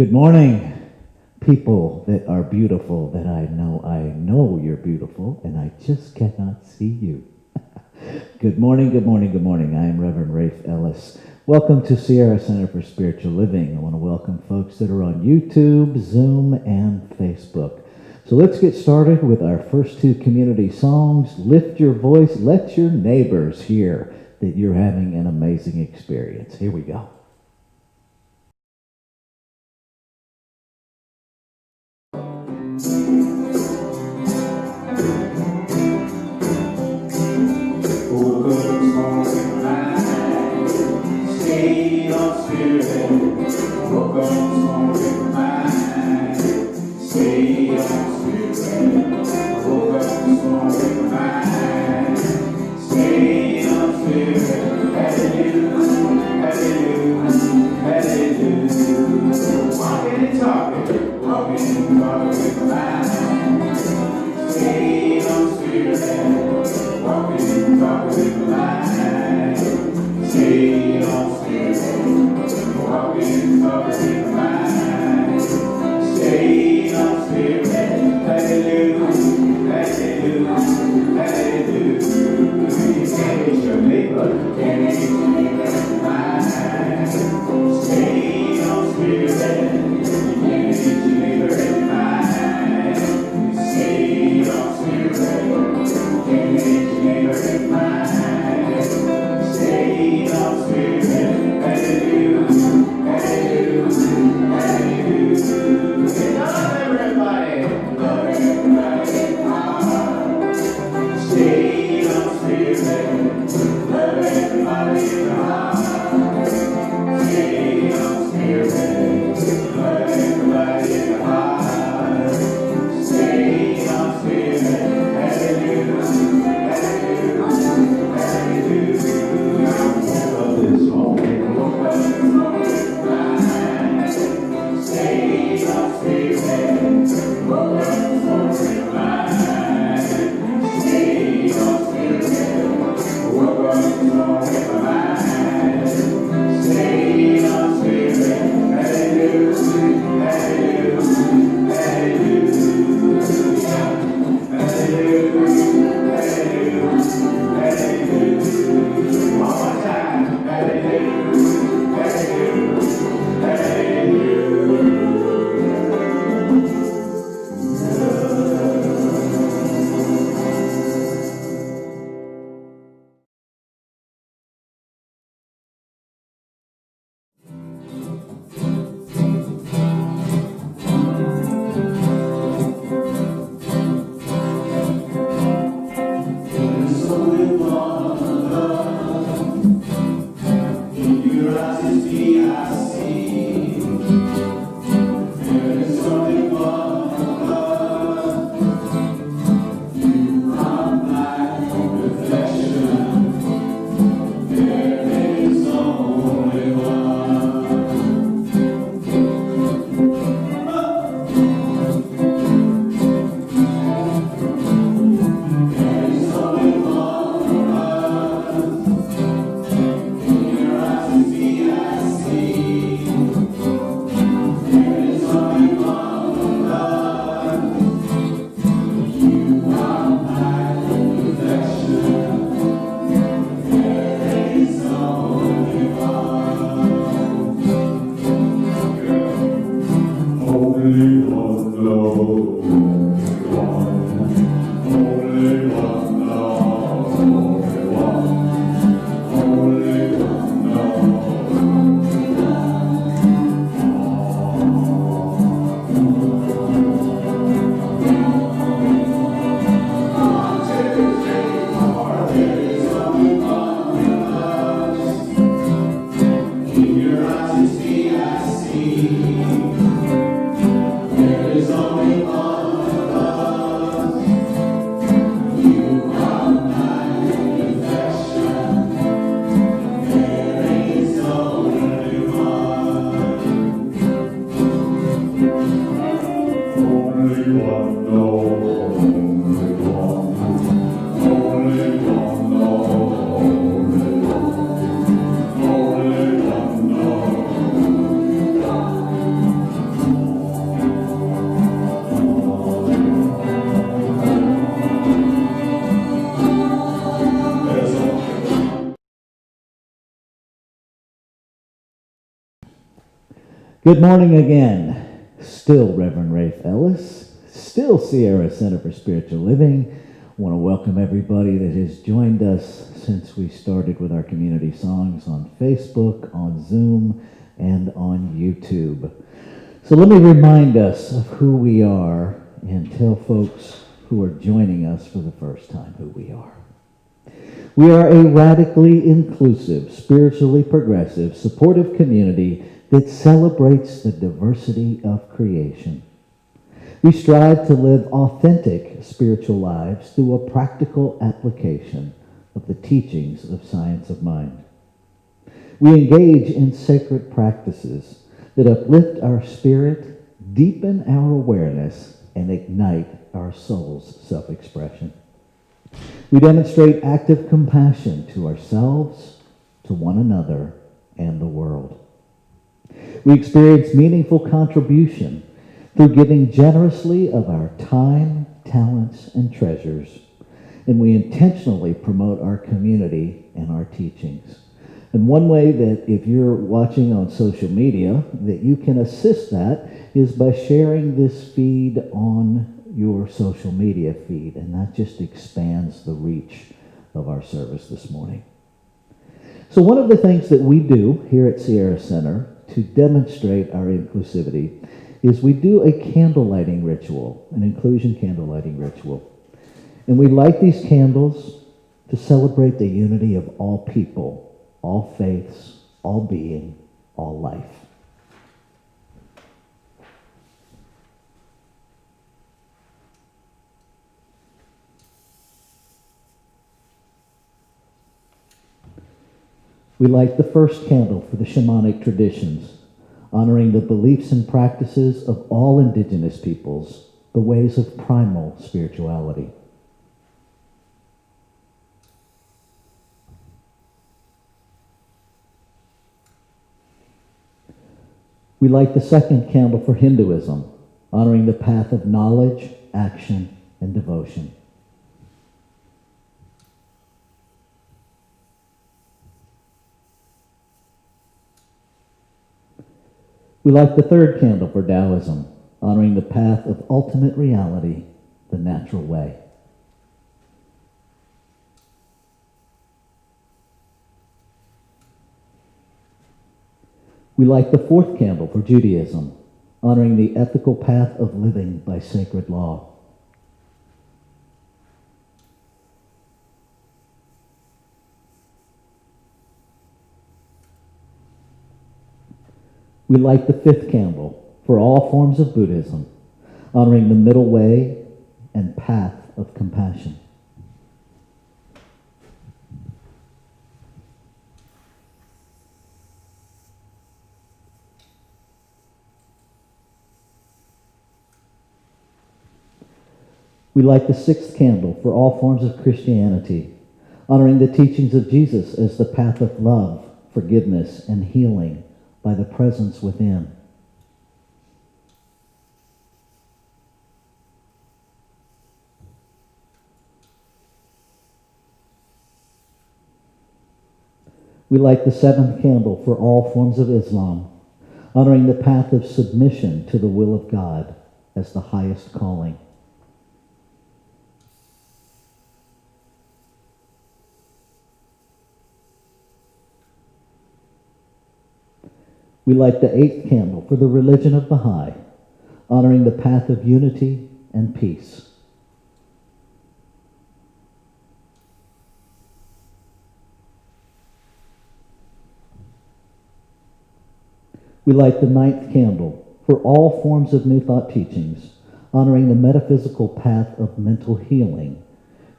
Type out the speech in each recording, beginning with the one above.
Good morning, people that are beautiful that I know you're beautiful and I just cannot see you. Good morning, good morning, good morning. I am Reverend Rafe Ellis. Welcome to Sierra Center for Spiritual Living. I want to welcome folks that are on YouTube, Zoom, and Facebook. So let's get started with our first two community songs. Lift your voice, let your neighbors hear that you're having an amazing experience. Here we go. You Good morning again. Still Reverend Rafe Ellis, still Sierra Center for Spiritual Living. I want to welcome everybody that has joined us since we started with our community songs on Facebook, on Zoom, and on YouTube. So let me remind us of who we are and tell folks who are joining us for the first time who we are. We are a radically inclusive, spiritually progressive, supportive community that celebrates the diversity of creation. We strive to live authentic spiritual lives through a practical application of the teachings of science of mind. We engage in sacred practices that uplift our spirit, deepen our awareness, and ignite our soul's self-expression. We demonstrate active compassion to ourselves, to one another, and the world. We experience meaningful contribution through giving generously of our time, talents, and treasures. And we intentionally promote our community and our teachings. And one way that if you're watching on social media, that you can assist that is by sharing this feed on your social media feed. And that just expands the reach of our service this morning. So one of the things that we do here at Sierra Center to demonstrate our inclusivity is we do a candle lighting ritual, an inclusion candle lighting ritual. And we light these candles to celebrate the unity of all people, all faiths, all being, all life. We light the first candle for the shamanic traditions, honoring the beliefs and practices of all indigenous peoples, the ways of primal spirituality. We light the second candle for Hinduism, honoring the path of knowledge, action, and devotion. We light the third candle for Taoism, honoring the path of ultimate reality, the natural way. We light the fourth candle for Judaism, honoring the ethical path of living by sacred law. We light the fifth candle for all forms of Buddhism, honoring the middle way and path of compassion. We light the sixth candle for all forms of Christianity, honoring the teachings of Jesus as the path of love, forgiveness, and healing by the presence within. We light the seventh candle for all forms of Islam, honoring the path of submission to the will of God as the highest calling. We light the eighth candle for the religion of Baha'i, honoring the path of unity and peace. We light the ninth candle for all forms of New Thought teachings, honoring the metaphysical path of mental healing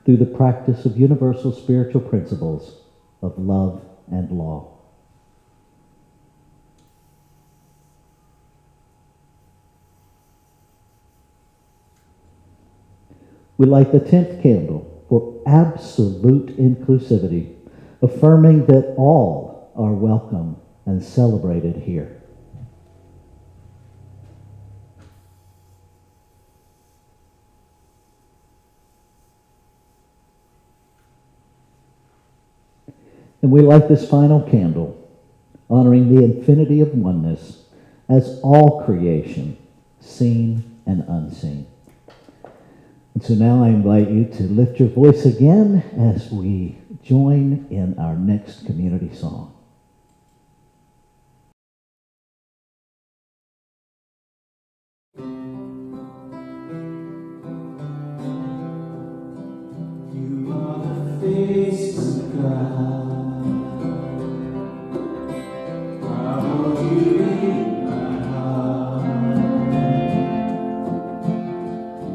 through the practice of universal spiritual principles of love and law. We light the 10th candle for absolute inclusivity, affirming that all are welcome and celebrated here. And we light this final candle, honoring the infinity of oneness as all creation, seen and unseen. And so now I invite you to lift your voice again as we join in our next community song. You are the face of God. I hold you in my heart.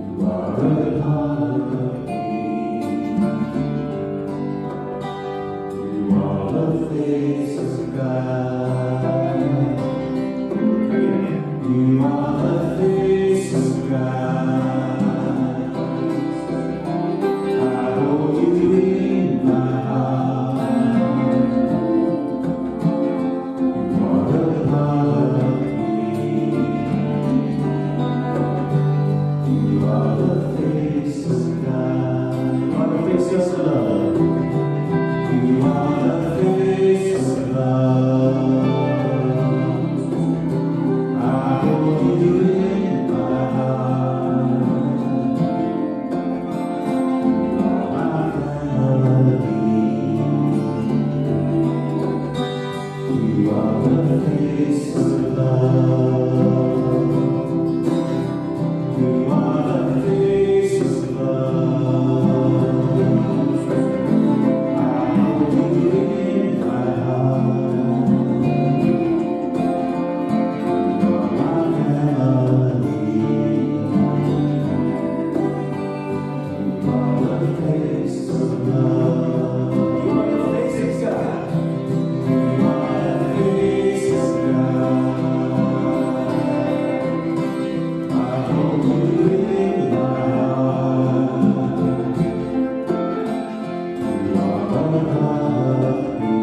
You are a part of me. You are the face of God. You are the face of God. I hold you in my heart. You are a part of me. You are the face of God. You are the face of love. You are the face of love. I hold you in my heart. You are my melody. You are the face of love. You are the face of love. I hold you in my heart. You are my melody. You are the face of love. You are the face of God. You are the face of God. I hold you in my heart. You are a part of me.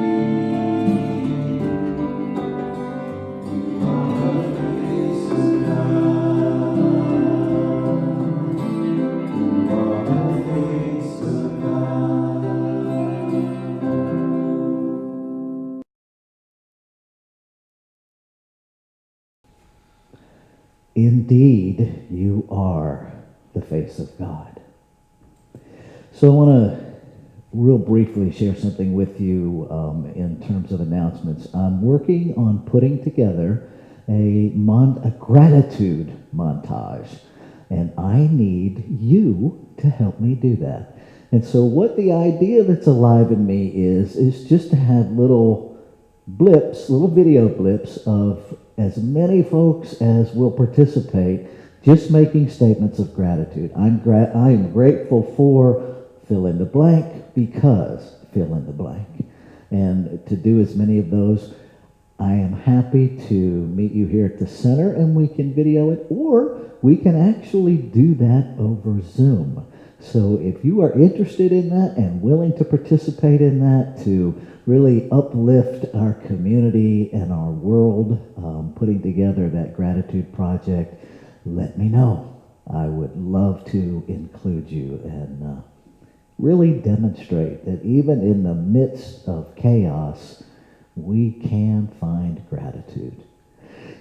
You are the face of God. You are the face of God. Indeed, you are the face of God. So I want to real briefly share something with you in terms of announcements. I'm working on putting together a gratitude montage, and I need you to help me do that. And so what the idea that's alive in me is just to have little blips, little video blips of as many folks as will participate, just making statements of gratitude. I am grateful for fill in the blank because fill in the blank. And to do as many of those, I am happy to meet you here at the center and we can video it, or we can actually do that over Zoom. So if you are interested in that and willing to participate in that to really uplift our community and our world, putting together that gratitude project, let me know. I would love to include you and really demonstrate that even in the midst of chaos, we can find gratitude.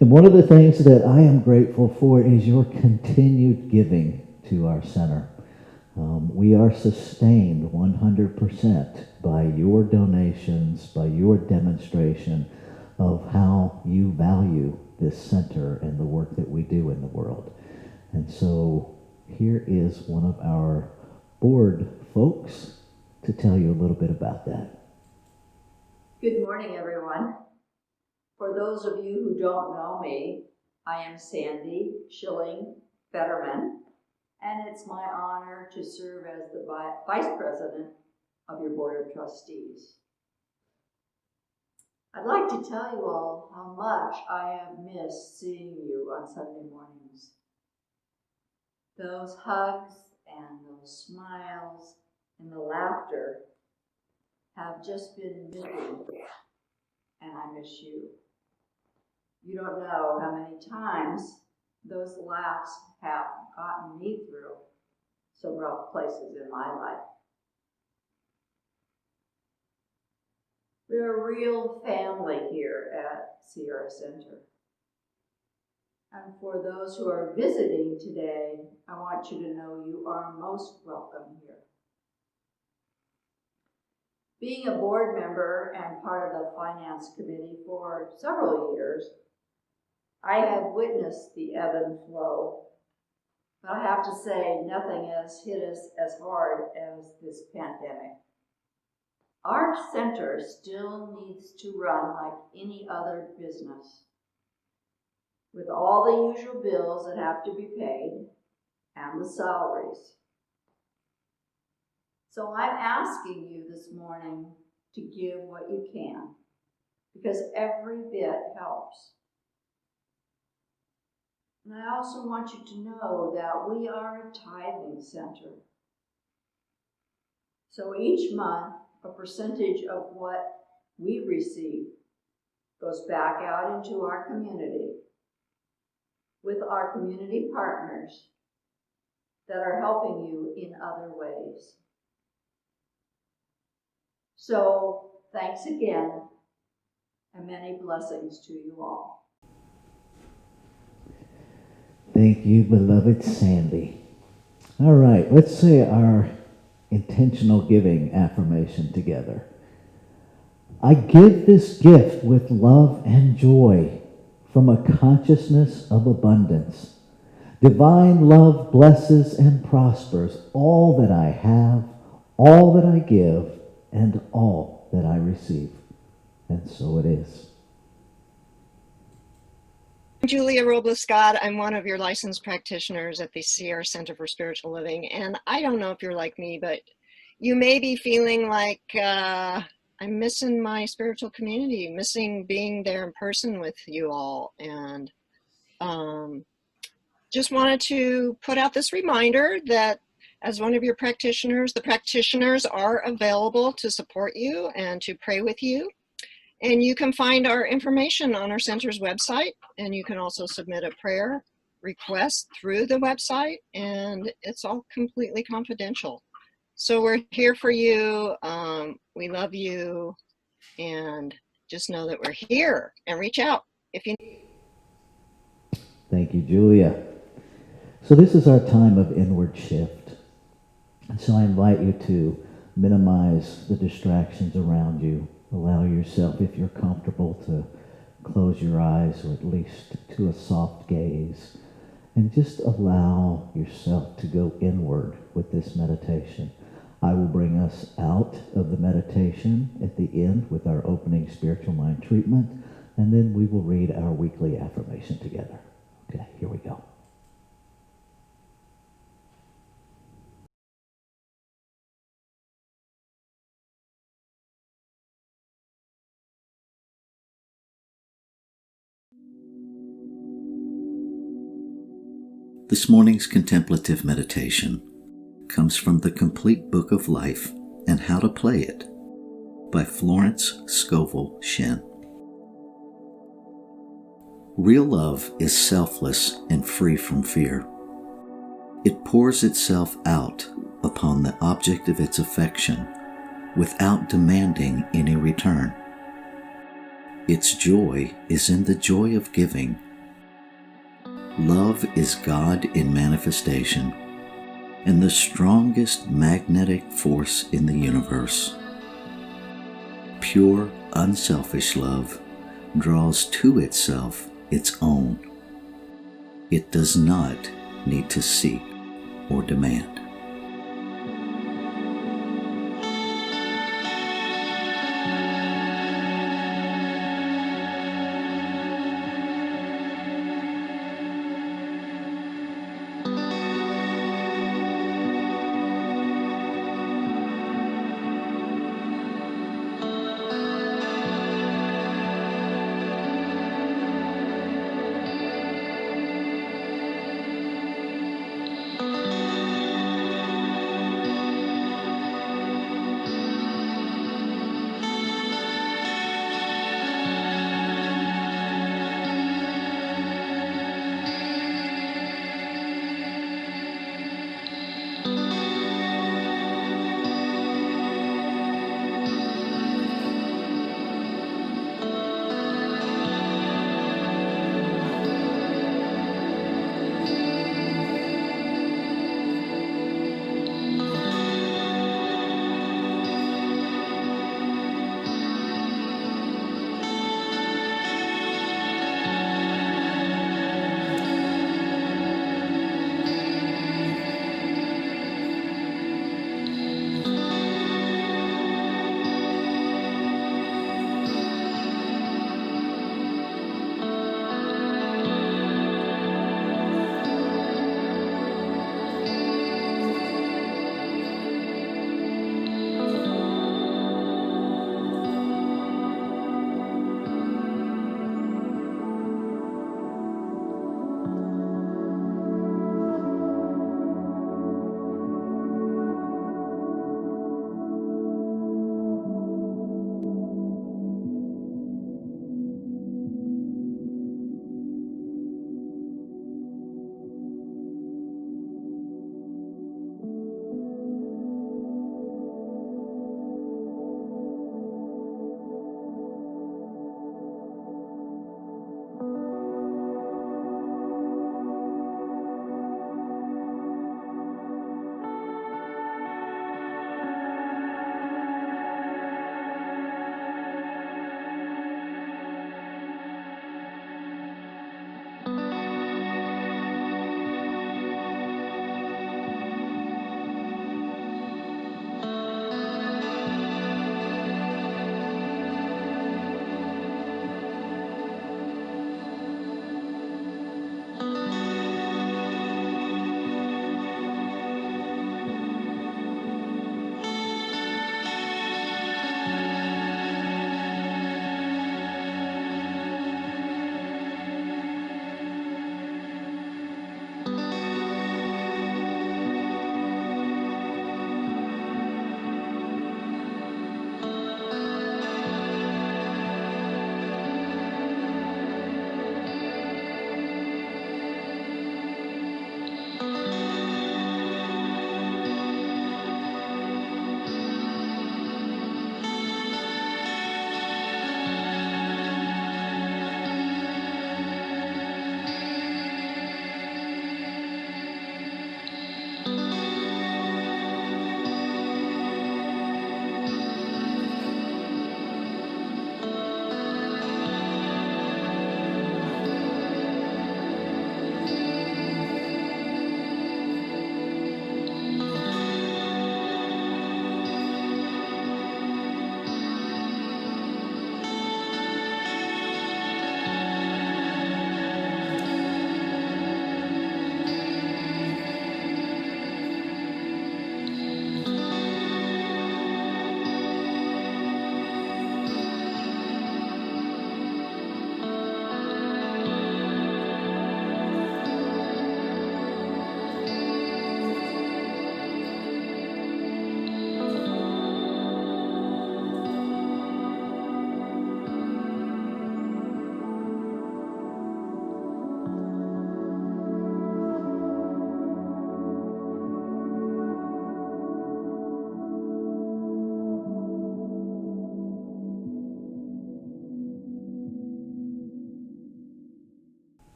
And one of the things that I am grateful for is your continued giving to our center. We are sustained 100% by your donations, by your demonstration of how you value this center and the work that we do in the world. And so here is one of our board folks to tell you a little bit about that. Good morning, everyone. For those of you who don't know me, I am Sandy Schilling Fetterman, and it's my honor to serve as the Vice President of your Board of Trustees. I'd like to tell you all how much I have missed seeing you on Sunday mornings. Those hugs and those smiles and the laughter have just been missing, and I miss you. You don't know how many times those laughs have gotten me through some rough places in my life. We're a real family here at Sierra Center. And for those who are visiting today, I want you to know you are most welcome here. Being a board member and part of the finance committee for several years, I have witnessed the ebb and flow. But I have to say, nothing has hit us as hard as this pandemic. Our center still needs to run like any other business, with all the usual bills that have to be paid and the salaries. So I'm asking you this morning to give what you can, because every bit helps. And I also want you to know that we are a tithing center. So each month, a percentage of what we receive goes back out into our community with our community partners that are helping you in other ways. So thanks again, and many blessings to you all. Thank you, beloved Sandy. All right, let's say our intentional giving affirmation together. I give this gift with love and joy from a consciousness of abundance. Divine love blesses and prospers all that I have, all that I give, and all that I receive. And so it is. Julia Robles Scott. I'm one of your licensed practitioners at the Sierra Center for Spiritual Living. And I don't know if you're like me, but you may be feeling like I'm missing my spiritual community, missing being there in person with you all. And just wanted to put out this reminder that as one of your practitioners, the practitioners are available to support you and to pray with you. And you can find our information on our center's website, and you can also submit a prayer request through the website, and it's all completely confidential. So we're here for you. We love you, and just know that we're here, and reach out if you need. Thank you, Julia. So this is our time of inward shift. And so I invite you to minimize the distractions around you. Allow yourself, if you're comfortable, to close your eyes, or at least to a soft gaze, and just allow yourself to go inward with this meditation. I will bring us out of the meditation at the end with our opening spiritual mind treatment, and then we will read our weekly affirmation together. Okay, here we go. This morning's contemplative meditation comes from the Complete Book of Life and How to Play It by Florence Scovel Shinn. Real love is selfless and free from fear. It pours itself out upon the object of its affection without demanding any return. Its joy is in the joy of giving. Love is God in manifestation and the strongest magnetic force in the universe. Pure, unselfish love draws to itself its own. It does not need to seek or demand.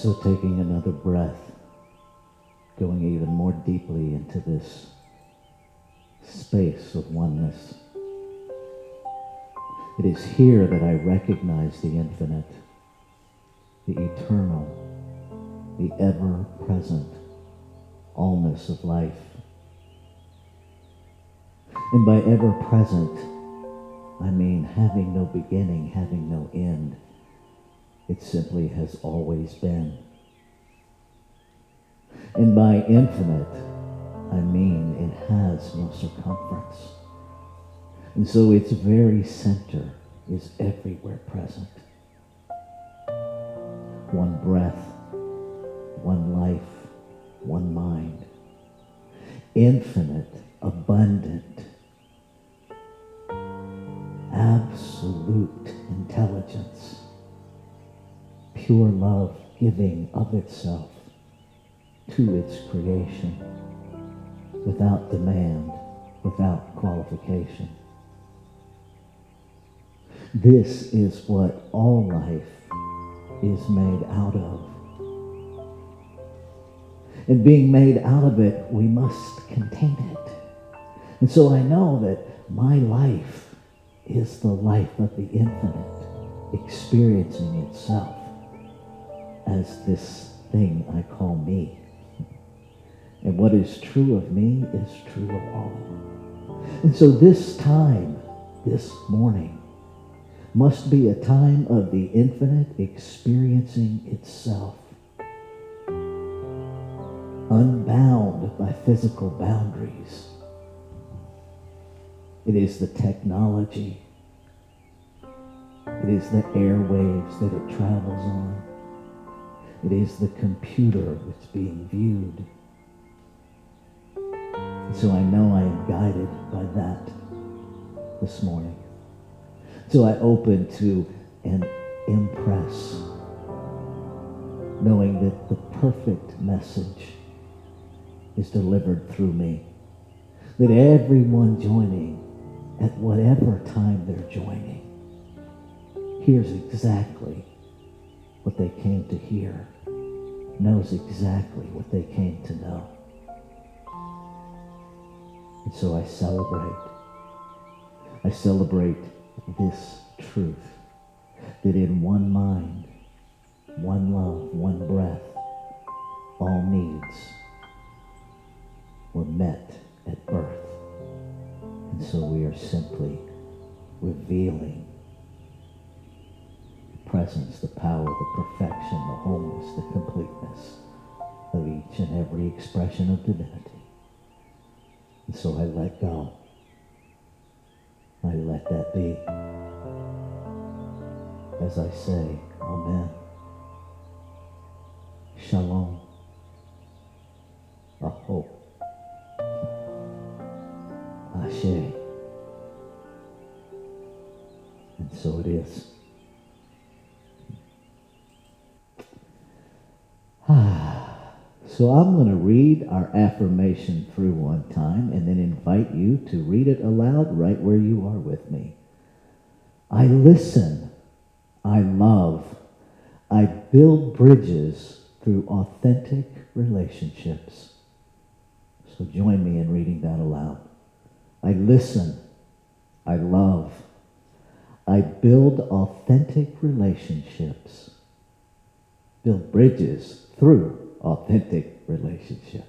So taking another breath, going even more deeply into this space of oneness. It is here that I recognize the infinite, the eternal, the ever-present allness of life. And by ever-present, I mean having no beginning, having no end. It simply has always been. And by infinite, I mean it has no circumference. And so its very center is everywhere present. One breath, one life, one mind. Infinite, abundant, absolute intelligence. Pure love giving of itself to its creation without demand, without qualification. This is what all life is made out of. And being made out of it, we must contain it. And so I know that my life is the life of the infinite, experiencing itself as this thing I call me. And what is true of me is true of all. And so this time, this morning, must be a time of the infinite experiencing itself, unbound by physical boundaries. It is the technology. It is the airwaves that it travels on. It is the computer that's being viewed. And so I know I am guided by that this morning. So I open to and impress, knowing that the perfect message is delivered through me. That everyone joining, at whatever time they're joining, hears exactly what they came to hear, knows exactly what they came to know. And so I celebrate. I celebrate this truth, that in one mind, one love, one breath, all needs were met at birth. And so we are simply revealing the presence, the power, the perfection, the wholeness, the completeness of each and every expression of divinity. And so I let go. I let that be. As I say, Amen. Shalom. Aho. Ashe. And so it is. So I'm going to read our affirmation through one time and then invite you to read it aloud right where you are with me. I listen. I love. I build bridges through authentic relationships. So join me in reading that aloud. I listen. I love. I build authentic relationships. Build bridges through authentic relationships.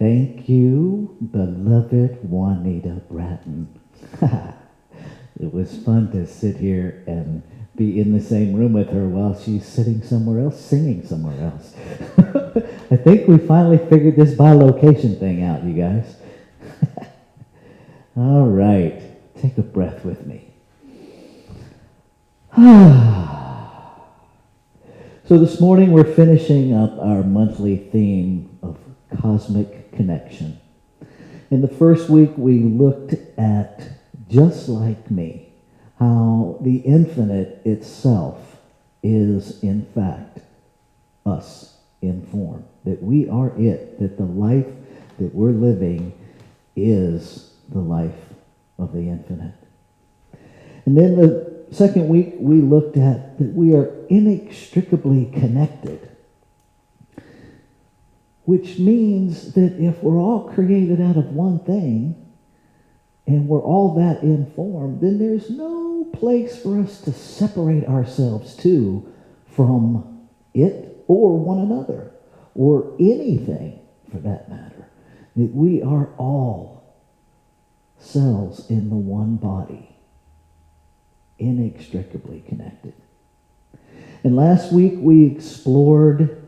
Thank you, beloved Juanita Bratton. It was fun to sit here and be in the same room with her while she's sitting somewhere else, singing somewhere else. I think we finally figured this bilocation thing out, you guys. All right, take a breath with me. So this morning we're finishing up our monthly theme of cosmic connection. In the first week we looked at just like me, how the infinite itself is in fact us in form, that we are it, that the life that we're living is the life of the infinite. And then the second week we looked at that we are inextricably connected, which means that if we're all created out of one thing and we're all that in form, then there's no place for us to separate ourselves from it or one another or anything for that matter. That we are all cells in the one body, inextricably connected. And last week we explored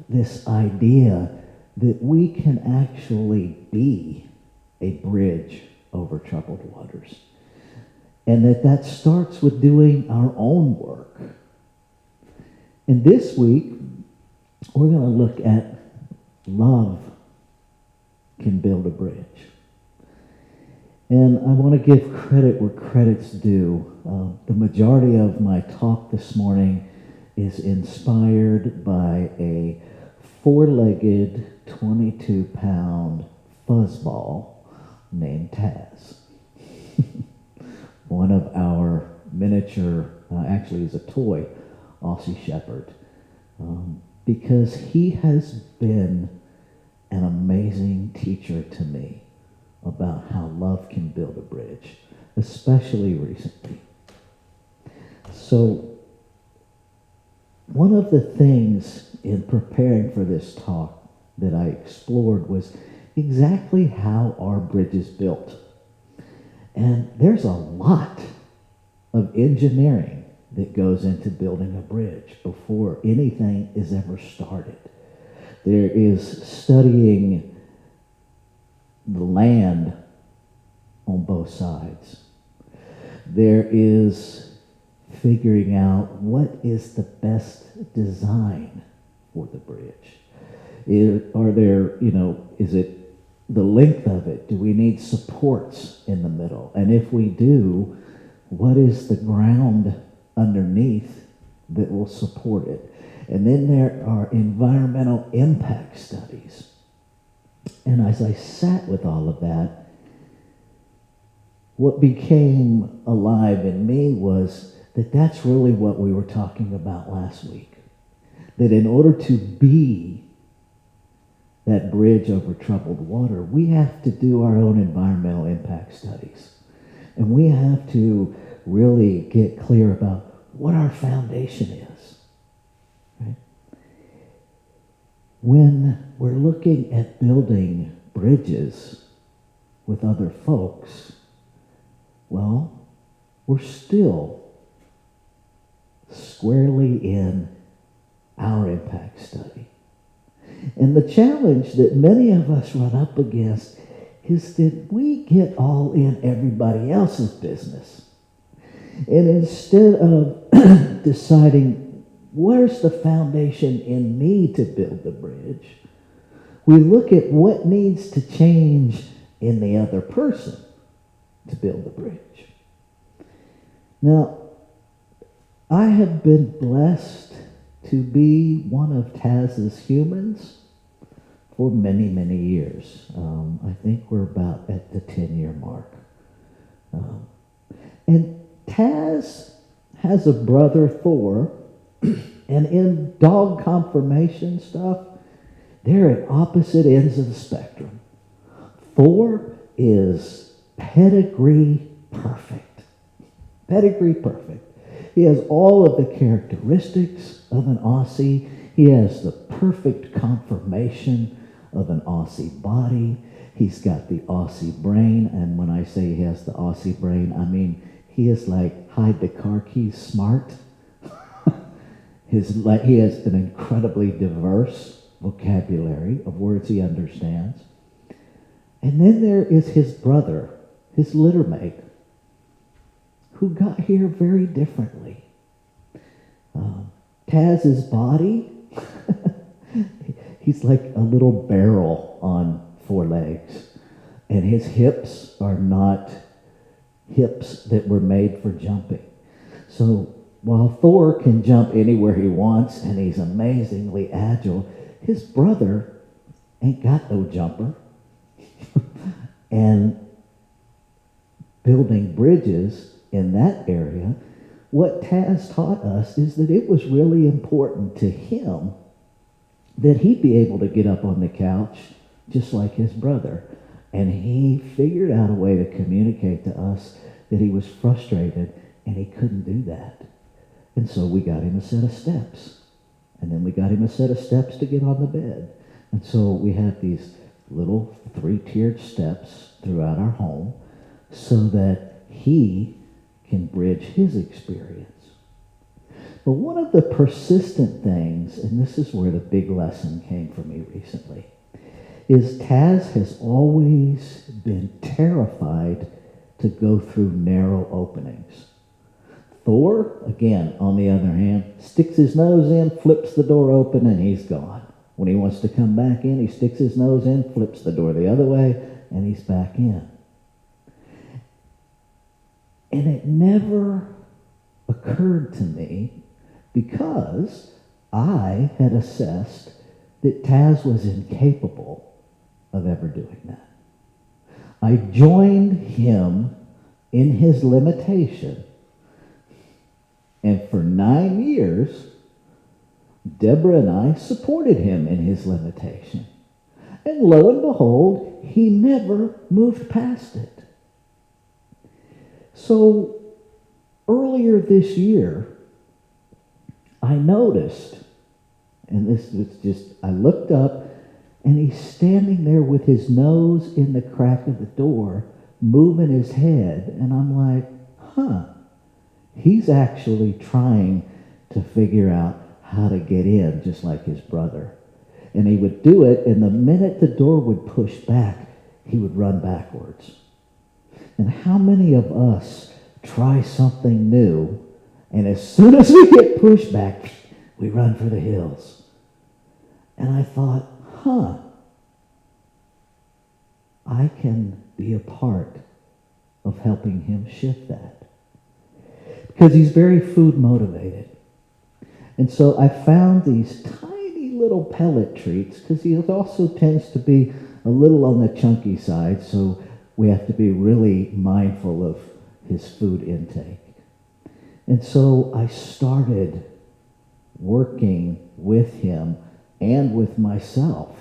this idea that we can actually be a bridge over troubled waters. And that starts with doing our own work. And this week we're going to look at love can build a bridge. And I want to give credit where credit's due. The majority of my talk this morning is inspired by a four-legged, 22-pound fuzzball named Taz. One of our miniature, actually is a toy, Aussie Shepherd. Because he has been an amazing teacher to me about how love can build a bridge, especially recently. So, one of the things in preparing for this talk that I explored was exactly how our bridge is built. And there's a lot of engineering that goes into building a bridge before anything is ever started. There is studying the land on both sides. There is figuring out what is the best design for the bridge. Is it the length of it? Do we need supports in the middle? And if we do, what is the ground underneath that will support it? And then there are environmental impact studies. And as I sat with all of that, what became alive in me was that that's really what we were talking about last week. That in order to be that bridge over troubled water, we have to do our own environmental impact studies. And we have to really get clear about what our foundation is. Right? When we're looking at building bridges with other folks, well, we're still squarely in our impact study. And the challenge that many of us run up against is that we get all in everybody else's business. And instead of deciding where's the foundation in me to build the bridge, we look at what needs to change in the other person to build the bridge. Now, I have been blessed to be one of Taz's humans for many, many years. I think we're about at the 10-year mark. And Taz has a brother, Thor, and in dog conformation stuff, they're at opposite ends of the spectrum. Thor is pedigree perfect. Pedigree perfect. He has all of the characteristics of an Aussie. He has the perfect conformation of an Aussie body. He's got the Aussie brain, and when I say he has the Aussie brain, I mean he is like hide the car keys smart. He has an incredibly diverse vocabulary of words he understands. And then there is his brother, his littermate, who got here very differently. Taz's body, he's like a little barrel on 4 legs. And his hips are not hips that were made for jumping. So while Thor can jump anywhere he wants and he's amazingly agile, his brother ain't got no jumper. And building bridges in that area, what Taz taught us is that it was really important to him that he be able to get up on the couch just like his brother. And he figured out a way to communicate to us that he was frustrated and he couldn't do that. And so we got him a set of steps. And then we got him a set of steps to get on the bed. And so we have these little 3-tiered steps throughout our home so that he can bridge his experience. But one of the persistent things, and this is where the big lesson came for me recently, is Taz has always been terrified to go through narrow openings. Thor, again, on the other hand, sticks his nose in, flips the door open, and he's gone. When he wants to come back in, he sticks his nose in, flips the door the other way, and he's back in. And it never occurred to me, because I had assessed that Taz was incapable of ever doing that. I joined him in his limitation, and for 9 years, Deborah and I supported him in his limitation. And lo and behold, he never moved past it. So earlier this year, I noticed, and this was just, I looked up, and he's standing there with his nose in the crack of the door, moving his head, and I'm like, he's actually trying to figure out how to get in, just like his brother. And he would do it, and the minute the door would push back, he would run backwards. And how many of us try something new, and as soon as we get pushed back, we run for the hills? And I thought, I can be a part of helping him shift that. Because he's very food motivated. And so I found these tiny little pellet treats, because he also tends to be a little on the chunky side, so we have to be really mindful of his food intake. And so I started working with him and with myself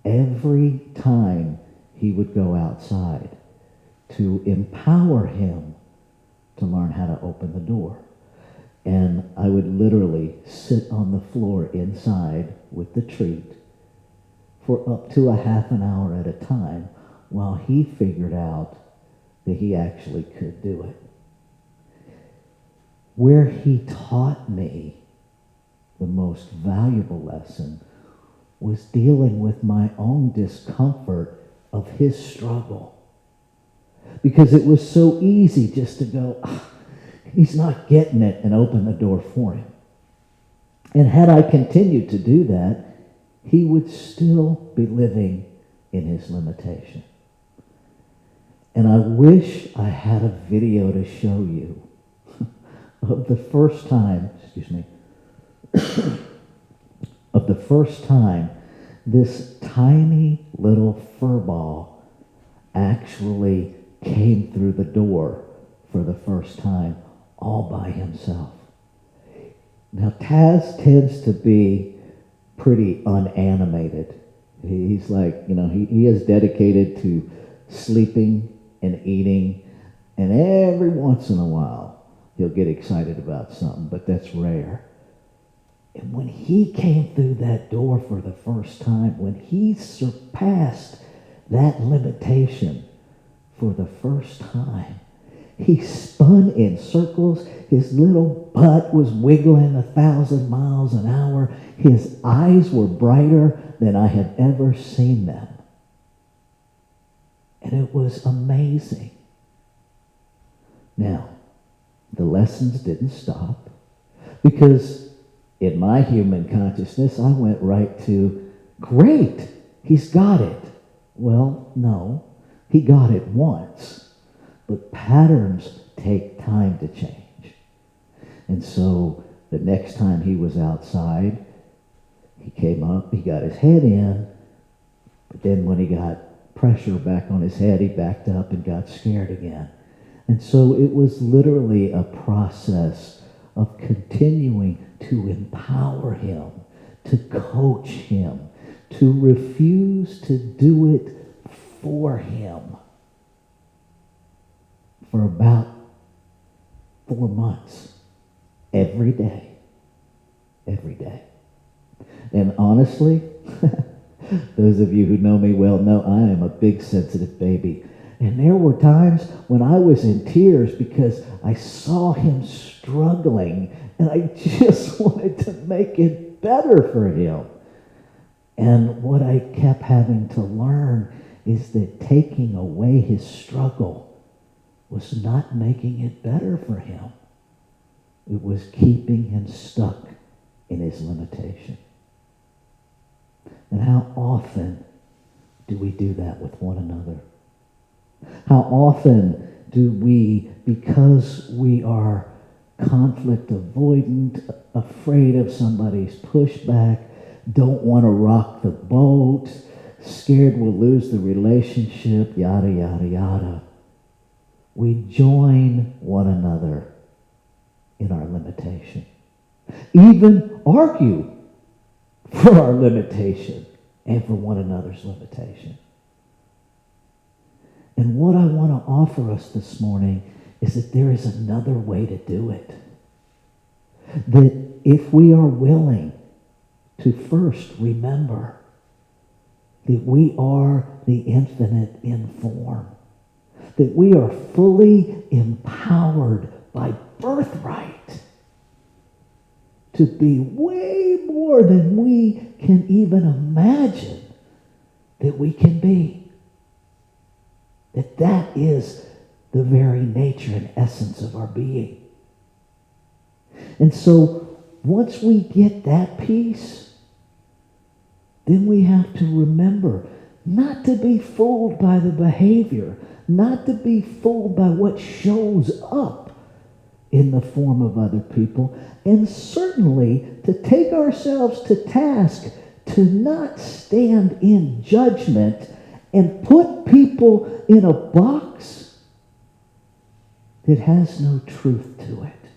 every time he would go outside to empower him to learn how to open the door. And I would literally sit on the floor inside with the treat for up to a half an hour at a time while he figured out that he actually could do it. Where he taught me the most valuable lesson was dealing with my own discomfort of his struggle. Because it was so easy just to go, he's not getting it, and open the door for him. And had I continued to do that, he would still be living in his limitation. And I wish I had a video to show you of the first time, of the first time this tiny little fur ball actually came through the door for the first time all by himself. Now, Taz tends to be pretty unanimated. He's like, he is dedicated to sleeping and eating, and every once in a while he'll get excited about something, but that's rare. And when he came through that door for the first time, when he surpassed that limitation for the first time, he spun in circles. His little butt was wiggling 1,000 miles an hour. His eyes were brighter than I had ever seen them. And it was amazing. Now, the lessons didn't stop, because in my human consciousness, I went right to, great, he's got it. Well, no, he got it once, but patterns take time to change. And so the next time he was outside, he came up, he got his head in, but then when he got pressure back on his head, he backed up and got scared again. And so it was literally a process of continuing to empower him, to coach him, to refuse to do it for him for about 4 months, every day. Every day. And honestly, those of you who know me well know I am a big sensitive baby. And there were times when I was in tears because I saw him struggling and I just wanted to make it better for him. And what I kept having to learn is that taking away his struggle was not making it better for him. It was keeping him stuck in his limitation. And how often do we do that with one another? How often do we, because we are conflict avoidant, afraid of somebody's pushback, don't want to rock the boat, scared we'll lose the relationship, yada, yada, yada, we join one another in our limitation. Even argue for our limitation and for one another's limitation. And what I want to offer us this morning is that there is another way to do it. That if we are willing to first remember that we are the infinite in form, that we are fully empowered by birthright to be way more than we can even imagine that we can be. That is the very nature and essence of our being. And so once we get that piece, then we have to remember not to be fooled by the behavior, not to be fooled by what shows up in the form of other people, and certainly to take ourselves to task to not stand in judgment and put people in a box that has no truth to it.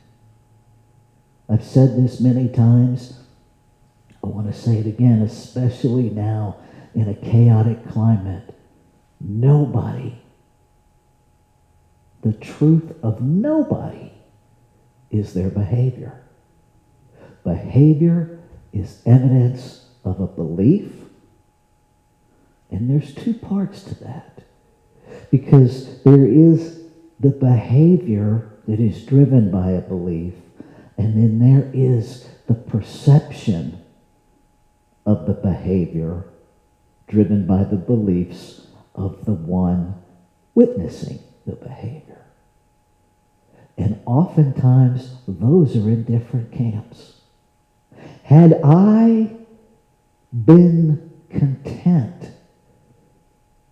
I've said this many times. I want to say it again, especially now in a chaotic climate. Nobody, the truth of nobody, is their behavior. Behavior is evidence of a belief. And there's two parts to that. Because there is the behavior that is driven by a belief, and then there is the perception of the behavior driven by the beliefs of the one witnessing the behavior. And oftentimes, those are in different camps. Had I been content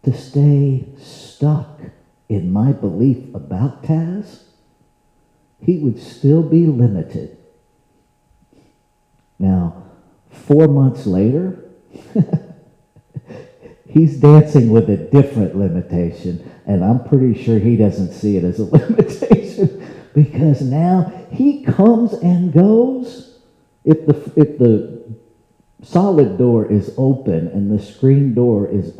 to stay stuck in my belief about Taz, he would still be limited. Now, 4 months later, he's dancing with a different limitation, and I'm pretty sure he doesn't see it as a limitation, because now he comes and goes. If the solid door is open and the screen door is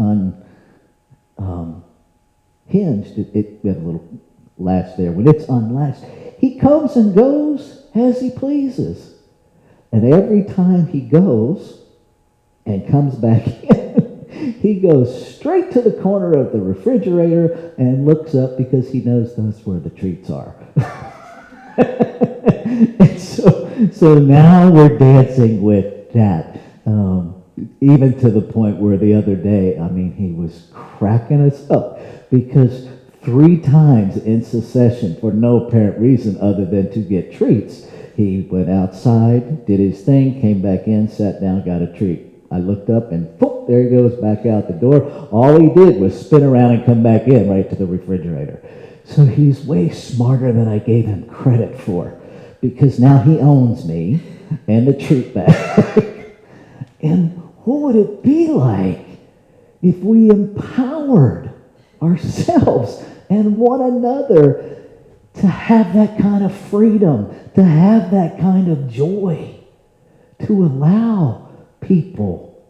hinged, it had a little latch there. When it's unlatched, he comes and goes as he pleases. And every time he goes and comes back in, he goes straight to the corner of the refrigerator and looks up because he knows that's where the treats are. And so now we're dancing with that. Even to the point where the other day, I mean, he was cracking us up because 3 times in succession, for no apparent reason other than to get treats, he went outside, did his thing, came back in, sat down, got a treat. I looked up and boop, there he goes back out the door. All he did was spin around and come back in right to the refrigerator. So he's way smarter than I gave him credit for, because now he owns me and the treat bag. And what would it be like if we empowered ourselves and one another to have that kind of freedom, to have that kind of joy, to allow people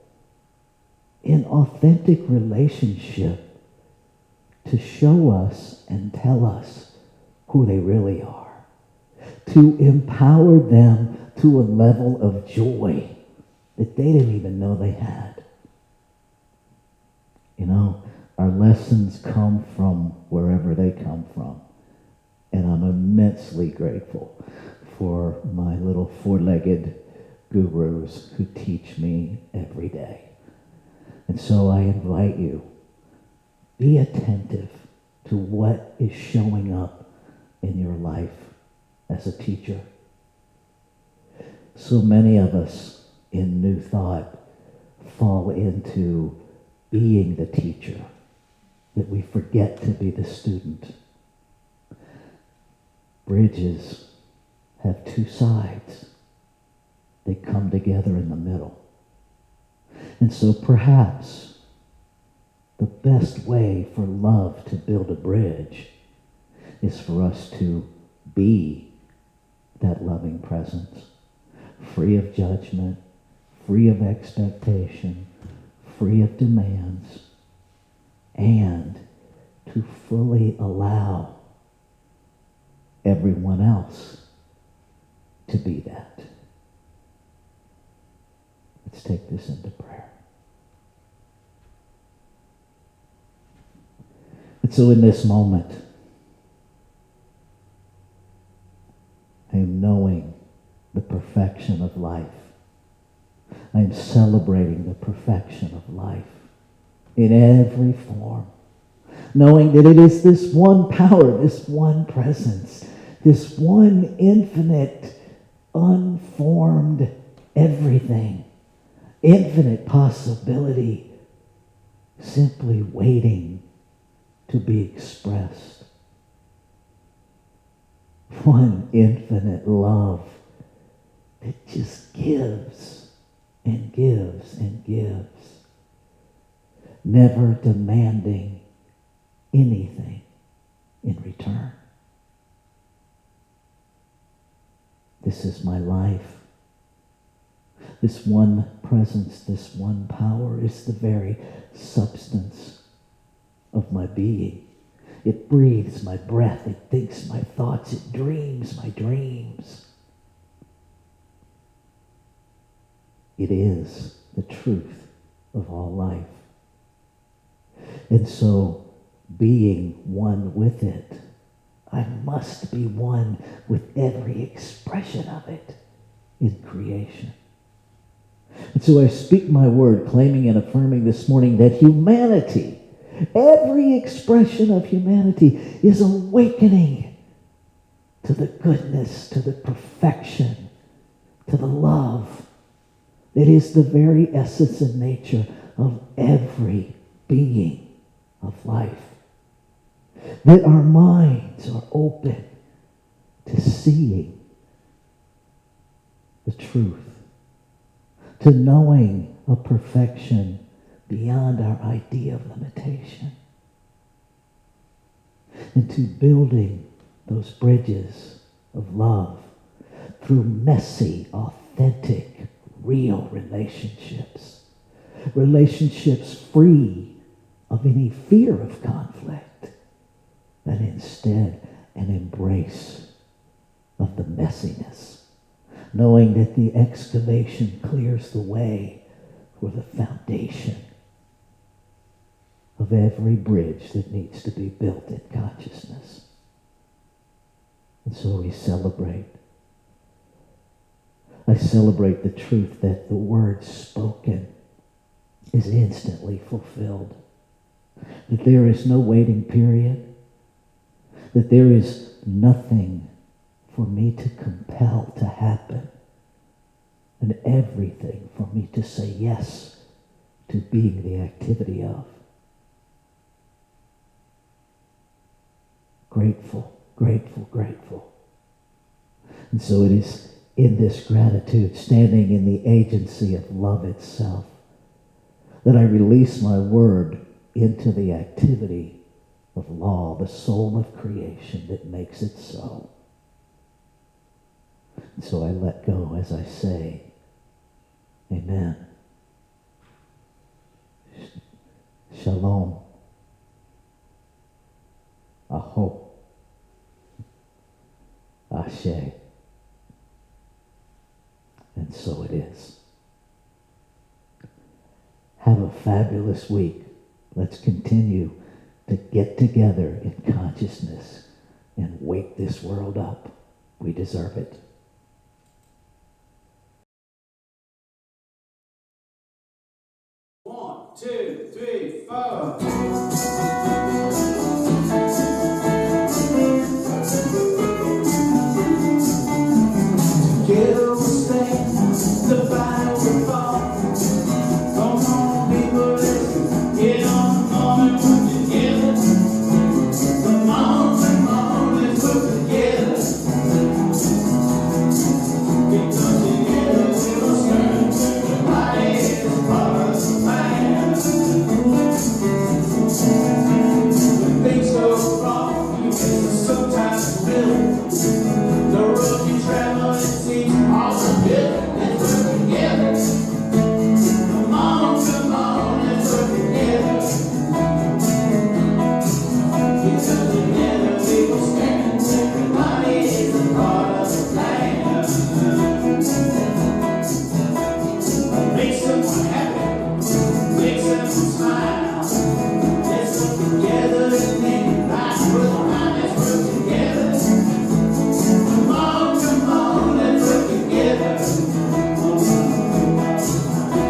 in authentic relationship to show us and tell us who they really are, to empower them to a level of joy that they didn't even know they had. You know, our lessons come from wherever they come from. And I'm immensely grateful for my little 4-legged gurus who teach me every day. And so I invite you, be attentive to what is showing up in your life as a teacher. So many of us in New Thought fall into being the teacher that we forget to be the student. Bridges have 2 sides. They come together in the middle. And so perhaps the best way for love to build a bridge is for us to be that loving presence, free of judgment, free of expectation, free of demands, and to fully allow everyone else to be that. Let's take this into prayer. And so in this moment, I am knowing the perfection of life. I am celebrating the perfection of life in every form, knowing that it is this one power, this one presence, this one infinite, unformed everything, infinite possibility, simply waiting to be expressed. One infinite love that just gives and gives and gives, never demanding anything in return. This is my life. This one presence, this one power is the very substance of my being. It breathes my breath. It thinks my thoughts. It dreams my dreams. It is the truth of all life. And so, being one with it, I must be one with every expression of it in creation. And so I speak my word, claiming and affirming this morning that humanity, every expression of humanity, is awakening to the goodness, to the perfection, to the love that is the very essence and nature of every being of life. That our minds are open to seeing the truth, to knowing a perfection beyond our idea of limitation, and to building those bridges of love through messy, authentic, real relationships. Relationships free of any fear of conflict, but instead an embrace of the messiness, knowing that the excavation clears the way for the foundation of every bridge that needs to be built in consciousness. And so we celebrate. I celebrate the truth that the word spoken is instantly fulfilled. That there is no waiting period. That there is nothing for me to compel to happen. And everything for me to say yes to being the activity of. Grateful, grateful, grateful. And so it is in this gratitude, standing in the agency of love itself, that I release my word into the activity of law, the soul of creation that makes it so. And so I let go as I say, Amen. Shalom. Aho. Ashe. And so it is. Have a fabulous week. Let's continue to get together in consciousness and wake this world up. We deserve it. One, two, three, four. Together we'll stand, the fire will fall. Come on, people, let's get on and work together. Come on, let's work together. Because together we will stand, everybody is part of the plan. When things go wrong, you sometimes will. The road you travel, it seems all the good. Let's work together. Come on, let's work together. Because together we will stand. Everybody is a part of the plan. Make someone happy. Make someone smile. Let's work together and make it right. We're the mind, let's work together. Come on, let's work together.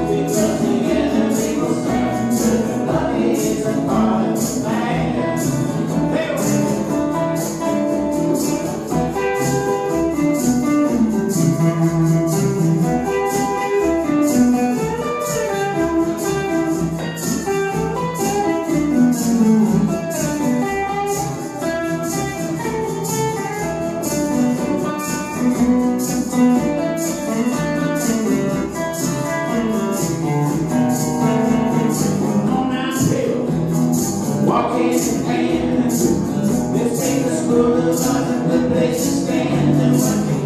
Because together we will stand. Everybody is a part of the plan. Hey, come on now, Bill. Walk hand in hand. Let's take the school of life, a good place to stand and work